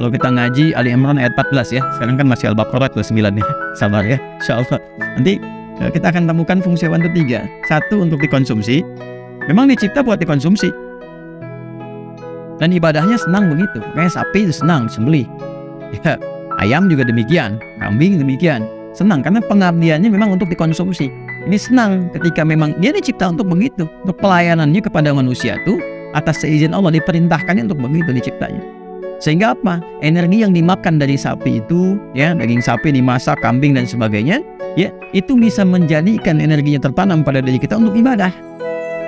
Kalau kita ngaji Ali Imran ayat 14 ya. Sekarang kan masih Al-Baqarah ayat 9 nih. Sabar ya, insyaallah. Nanti kita akan temukan fungsi hewan itu 3. 1 untuk dikonsumsi. Memang dicipta buat dikonsumsi. Dan ibadahnya senang begitu. Kayak sapi itu senang disembelih. Ya, ayam juga demikian, kambing demikian. Senang karena pengabdiannya memang untuk dikonsumsi. Ini senang ketika memang dia dicipta untuk begitu. Untuk pelayanannya kepada manusia tuh atas seizin Allah diperintahkannya untuk begitu diciptanya. Sehingga apa? Energi yang dimakan dari sapi itu, ya, daging sapi dimasak, kambing dan sebagainya, ya, itu bisa menjadikan energinya tertanam pada diri kita untuk ibadah.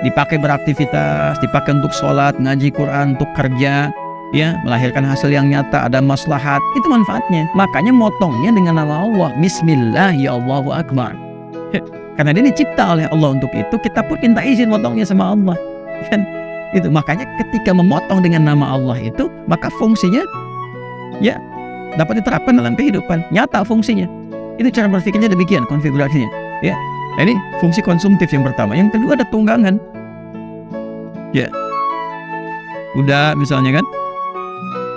Dipakai beraktivitas, dipakai untuk sholat, ngaji Quran, untuk kerja, ya, melahirkan hasil yang nyata, ada maslahat, itu manfaatnya. Makanya motongnya dengan nama Allah, Bismillah ya Allahu Akbar. Karena dia dicipta oleh Allah untuk itu, kita pun minta izin motongnya sama Allah. Kan? Itu makanya ketika memotong dengan nama Allah itu, maka fungsinya ya dapat diterapkan dalam kehidupan nyata fungsinya. Itu cara berpikirnya demikian konfigurasinya. Ya, nah, ini fungsi konsumtif yang pertama. Yang kedua ada tunggangan. Ya, kuda misalnya kan,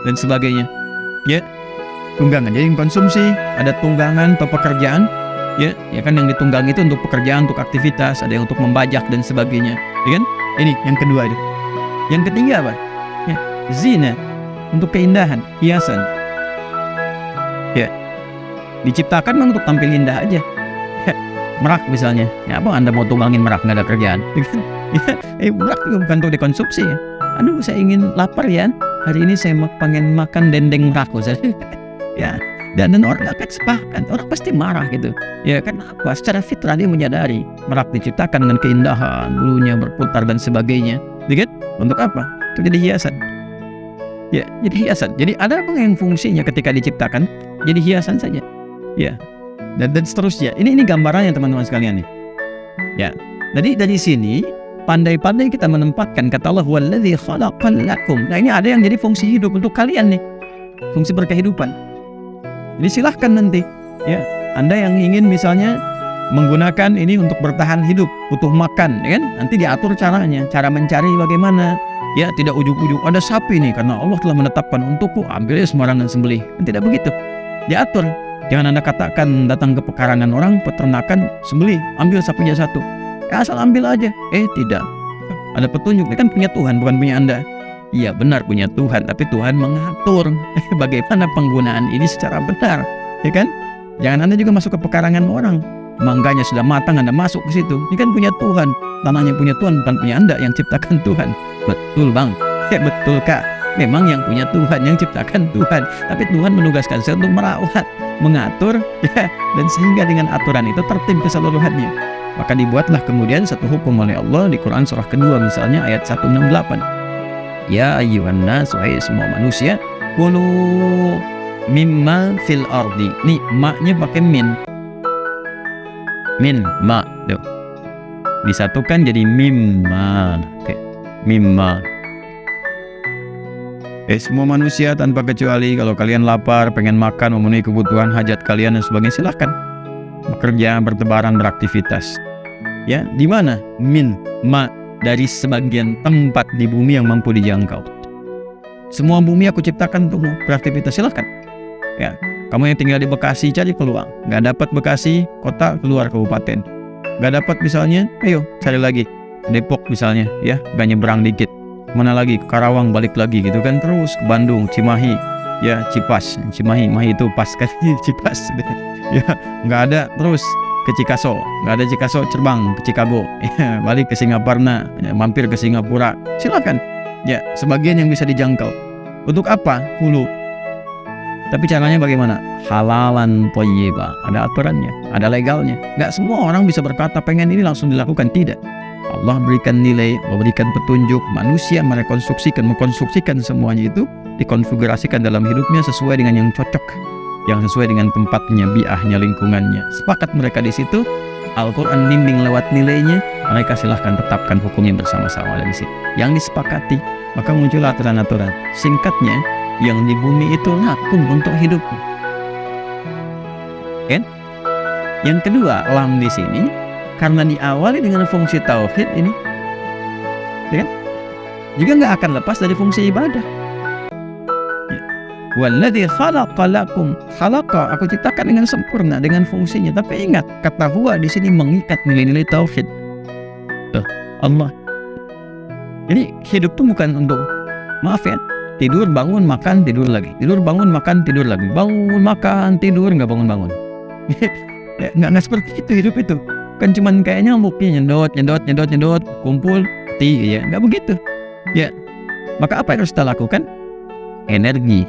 dan sebagainya. Ya, tunggangan. Jadi yang konsumsi ada tunggangan atau pekerjaan. Ya kan yang ditunggang itu untuk pekerjaan, untuk aktivitas, ada yang untuk membajak dan sebagainya. Ya kan? Ini yang kedua itu. Yang ketiga apa? Ya, zina, untuk keindahan, hiasan. Ya, diciptakan memang untuk tampil indah aja. Ya, merak misalnya. Ya apa Anda mau tunggangin merak nggak ada kerjaan? Ya, merak juga bukan untuk dikonsumsi ya. Aduh, saya ingin lapar ya. Hari ini saya pengen makan dendeng merak misalnya. Ya. Dan orang akan sepakat, orang pasti marah gitu. Ya kan apa? Secara fitrah dia menyadari merak diciptakan dengan keindahan, bulunya berputar dan sebagainya. Gitu? Untuk apa? Itu jadi hiasan. Ya, jadi hiasan. Jadi ada apa yang fungsinya ketika diciptakan? Jadi hiasan saja. Ya. Dan seterusnya. Ini gambarannya teman-teman sekalian nih. Ya. Jadi dari sini pandai-pandai kita menempatkan kata Allah wallazi khalaqal lakum. Nah, ini ada yang jadi fungsi hidup untuk kalian nih. Fungsi berkehidupan. Jadi silahkan nanti, ya, Anda yang ingin misalnya menggunakan ini untuk bertahan hidup, butuh makan, ya kan? Nanti diatur caranya, cara mencari bagaimana, ya, tidak ujuk-ujuk ada sapi nih karena Allah telah menetapkan untukku, ambil sembarangan sembelih. Tidak begitu, diatur. Jangan Anda katakan datang ke pekarangan orang, peternakan, sembelih, ambil sapinya satu, ya, asal ambil aja. Tidak, ada petunjuk, ini kan punya Tuhan, bukan punya Anda. Iya benar punya Tuhan, tapi Tuhan mengatur bagaimana penggunaan ini secara benar, ya kan? Jangan Anda juga masuk ke pekarangan orang, mangganya sudah matang Anda masuk ke situ. Ini kan punya Tuhan, tanahnya punya Tuhan, bukan punya Anda yang ciptakan Tuhan. Betul bang, ya betul kak. Memang yang punya Tuhan, yang ciptakan Tuhan, tapi Tuhan menugaskan saya untuk merawat, mengatur, ya, dan sehingga dengan aturan itu tertib keseluruhannya. Maka dibuatlah kemudian satu hukum oleh Allah di Quran surah kedua misalnya ayat 168. Ya ayyuhan nas, wahai semua manusia, kulu mimma fil ardi. Nih maknya pakai min. Min, ma. Tuh. Disatukan jadi mimma. Oke. Mimma. Semua manusia tanpa kecuali, kalau kalian lapar, pengen makan, memenuhi kebutuhan hajat kalian dan sebagainya, silahkan bekerja, bertebaran, beraktivitas. Ya, di mana? Min, ma. Dari sebagian tempat di bumi yang mampu dijangkau. Semua bumi aku ciptakan untuk beraktivitas, silahkan. Ya, kamu yang tinggal di Bekasi cari peluang. Nggak dapat Bekasi, kota, keluar kabupaten. Nggak dapat misalnya, ayo cari lagi. Depok misalnya, ya, nggak nyebrang dikit. Mana lagi? Karawang balik lagi gitu kan, terus ke Bandung, Cimahi, ya, Cipas, Cimahi, Mahi itu pas kan Cipas. Ya, nggak ada terus ke Cikaso, nggak ada Cikaso, terbang ke Chicago, ya, balik ke Singaparna, ya, mampir ke Singapura, silakan. Ya, sebagian yang bisa dijangkau. Untuk apa? Hulu. Tapi caranya bagaimana? Halalan thayyibah. Ada aturannya, ada legalnya. Nggak semua orang bisa berkata pengen ini langsung dilakukan, tidak. Allah berikan nilai, Allah berikan petunjuk, manusia mengkonstruksikan semuanya itu, dikonfigurasikan dalam hidupnya sesuai dengan yang cocok, yang sesuai dengan tempatnya, biahnya, lingkungannya. Sepakat mereka di situ, Al-Quran bimbing lewat nilainya, mereka silahkan tetapkan hukumnya bersama-sama dari situ. Yang disepakati, maka muncul aturan-aturan. Singkatnya, yang di bumi itu lakum untuk hidupmu. Kan? Yang kedua, lam di sini karena diawali dengan fungsi tauhid ini, ya kan? Juga nggak akan lepas dari fungsi ibadah. Walladzi khalaqa lakum, khalaqa, aku ciptakan dengan sempurna dengan fungsinya. Tapi ingat, kata huwa di sini mengikat nilai-nilai tauhid. Tuh, Allah. Jadi hidup itu bukan untuk, maaf ya, tidur bangun makan tidur lagi, tidur bangun makan tidur lagi, bangun makan tidur nggak bangun-bangun. Ya, nggak seperti itu hidup itu. Kan cuman kayak nyamuknya nyedot, kumpul, mati, ya nggak begitu. Ya, maka apa yang harus kita lakukan? Energi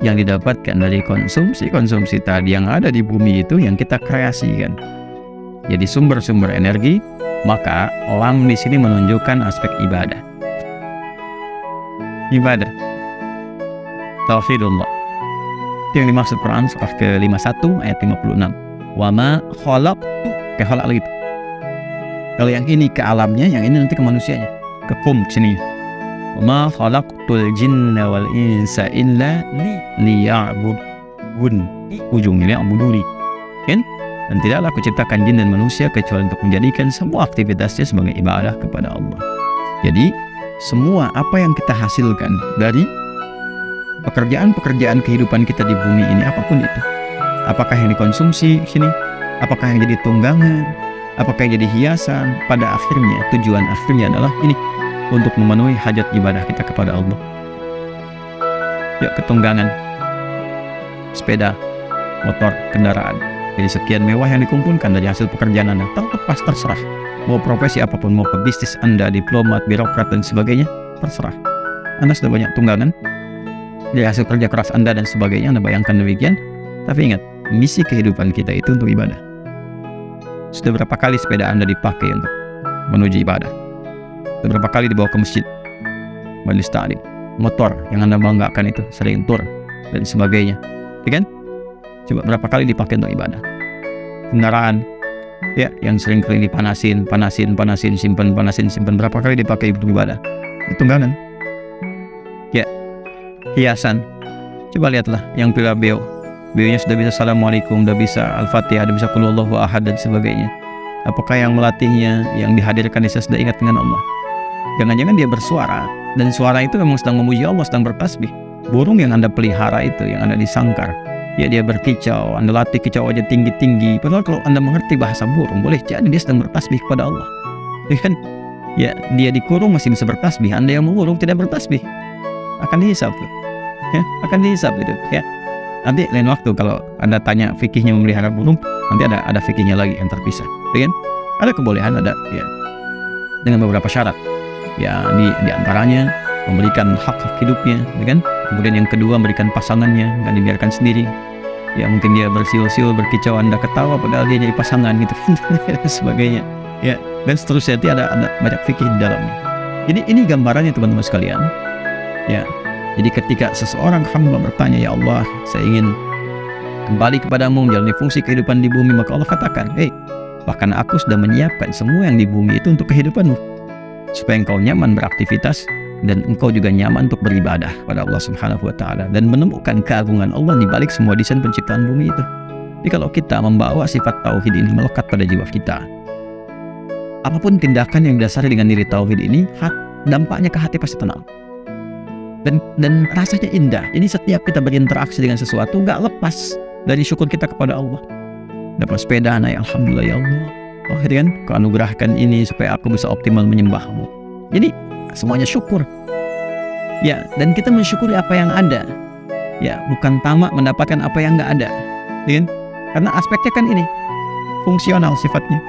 yang didapatkan dari konsumsi tadi yang ada di bumi itu yang kita kreasikan. Jadi sumber-sumber energi, maka lam di sini menunjukkan aspek ibadah. Ibadah. Tauhidullah. Itu yang dimaksud Quran surah ke-51 ayat 56. Wa ma khalaqtu ke khalaq lagi. Kalau yang ini ke alamnya, yang ini nanti ke manusianya. Ke sini. Wa ma khalaqtul jinna wal insa illa liya'budun. Ujungnya abuduni. Kan? Dan tidaklah aku ciptakan jin dan manusia kecuali untuk menjadikan semua aktivitasnya sebagai ibadah kepada Allah. Jadi semua apa yang kita hasilkan dari pekerjaan-pekerjaan kehidupan kita di bumi ini, apapun itu, apakah yang dikonsumsi sini, apakah yang jadi tunggangan, apakah yang jadi hiasan, pada akhirnya tujuan akhirnya adalah ini, untuk memenuhi hajat ibadah kita kepada Allah. Ya, ketunggangan, sepeda, motor, kendaraan. Jadi sekian mewah yang dikumpulkan dari hasil pekerjaan Anda, terlepas terserah. Mau profesi apapun, mau pebisnis Anda, diplomat, birokrat dan sebagainya, terserah. Anda sudah banyak tunggangan dari hasil kerja keras Anda dan sebagainya, Anda bayangkan demikian. Tapi ingat, misi kehidupan kita itu untuk ibadah. Sudah berapa kali sepeda Anda dipakai untuk menuju ibadah? Sudah berapa kali dibawa ke masjid, majelis ta'lim? Motor yang Anda banggakan itu sering tur dan sebagainya, ya kan? Coba berapa kali dipakai untuk ibadah? Kendaraan, ya, yang sering kali dipanasin, simpan, berapa kali dipakai untuk ibadah? Itu tunggangan. Ya, hiasan. Coba lihatlah yang pila beliaunya sudah bisa assalamualaikum, sudah bisa al-fatihah, sudah bisa qul huwallahu ahad dan sebagainya. Apakah yang melatihnya, yang dihadirkan dia sudah ingat dengan Allah? Jangan-jangan dia bersuara, dan suara itu memang sedang memuji Allah, sedang bertasbih. Burung yang Anda pelihara itu, yang Anda disangkar, ya dia berkicau, Anda latih kicau aja tinggi-tinggi. Padahal kalau Anda mengerti bahasa burung, boleh jadi dia sedang bertasbih kepada Allah. Ya kan? Ya, dia dikurung masih bisa bertasbih. Anda yang mengurung tidak bertasbih, akan dihisab tuh. Ya, akan dihisab itu. Ya. Nanti lain waktu kalau Anda tanya fikihnya memelihara burung, nanti ada fikihnya lagi yang terpisah. Ya kan? Ada kebolehan, ada ya, dengan beberapa syarat. Ya, di antaranya memberikan hak-hak hidupnya, ya kan? Kemudian yang kedua, memberikan pasangannya, nggak dibiarkan sendiri. Ya, mungkin dia bersiul-siul, berkicau, Anda ketawa padahal dia jadi pasangan gitu. Dan sebagainya. Ya, dan seterusnya. Nanti ada banyak fikih di dalamnya. Jadi ini gambarannya teman-teman sekalian. Ya, jadi ketika seseorang hamba bertanya, ya Allah, saya ingin kembali kepadamu, menjalani fungsi kehidupan di bumi, maka Allah katakan, bahkan aku sudah menyiapkan semua yang di bumi itu untuk kehidupanmu, supaya engkau nyaman beraktivitas dan engkau juga nyaman untuk beribadah pada Allah Subhanahu wa Ta'ala dan menemukan keagungan Allah di balik semua desain penciptaan bumi itu. Jadi kalau kita membawa sifat tauhid ini melekat pada jiwa kita, apapun tindakan yang didasari dengan nilai tauhid ini, dampaknya ke hati pasti tenang dan rasanya indah. Ini setiap kita berinteraksi dengan sesuatu nggak lepas dari syukur kita kepada Allah. Dapat sepeda, ya alhamdulillah ya Allah. Oh, kan, kau anugerahkan ini supaya aku bisa optimal menyembahmu. Jadi semuanya syukur. Ya, dan kita mensyukuri apa yang ada. Ya, bukan tamak mendapatkan apa yang nggak ada. Ya, karena aspeknya kan ini fungsional sifatnya.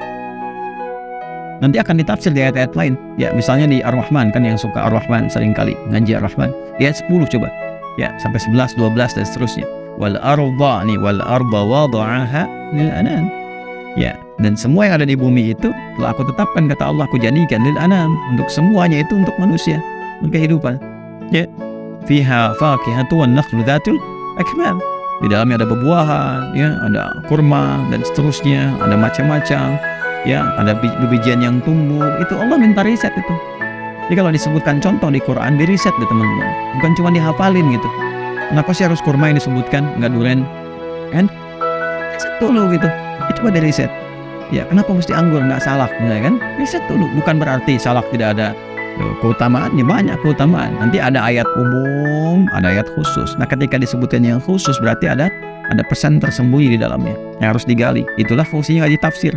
Nanti akan ditafsir di ayat-ayat lain. Ya, misalnya di Ar-Rahman, kan yang suka Ar-Rahman seringkali ngaji Ar-Rahman. Di ayat 10 coba. Ya, sampai 11, 12 dan seterusnya. Wal arda wada'aha lil anam. Ya, dan semua yang ada di bumi itu telah aku tetapkan, kata Allah, aku jadikan lil anam, untuk semuanya itu untuk manusia, untuk kehidupan. Ya, fiha faqihatu wan nakhlu dzatul akmal. Di dalamnya ada buah-buahan, ya, ada kurma dan seterusnya, ada macam-macam. Ya, ada biji-bijian yang tumbuh. Itu Allah minta riset itu. Jadi kalau disebutkan contoh di Quran, di riset deh teman-teman. Bukan cuma dihafalin gitu. Kenapa sih harus kurma yang disebutkan, nggak duren? Kan? Riset dulu gitu. Coba di riset. Ya, kenapa mesti anggur, nggak salak, ya kan? Riset dulu. Bukan berarti salak tidak ada keutamaannya banyak keutamaan. Nanti ada ayat umum, ada ayat khusus. Nah, ketika disebutkan yang khusus berarti ada pesan tersembunyi di dalamnya yang harus digali. Itulah fungsinya ngaji tafsir.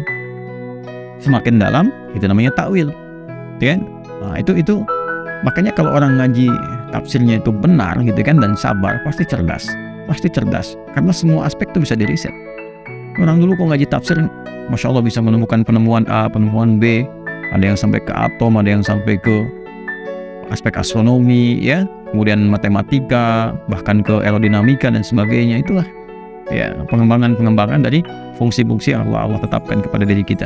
Semakin dalam itu namanya takwil, kan? Nah, itu makanya kalau orang ngaji tafsirnya itu benar gitu kan dan sabar, pasti cerdas karena semua aspek itu bisa diriset. Orang dulu kok ngaji tafsir, masya Allah bisa menemukan penemuan A, penemuan B, ada yang sampai ke atom, ada yang sampai ke aspek astronomi, ya, kemudian matematika, bahkan ke aerodinamika dan sebagainya. Itulah ya pengembangan dari fungsi-fungsi yang Allah tetapkan kepada diri kita.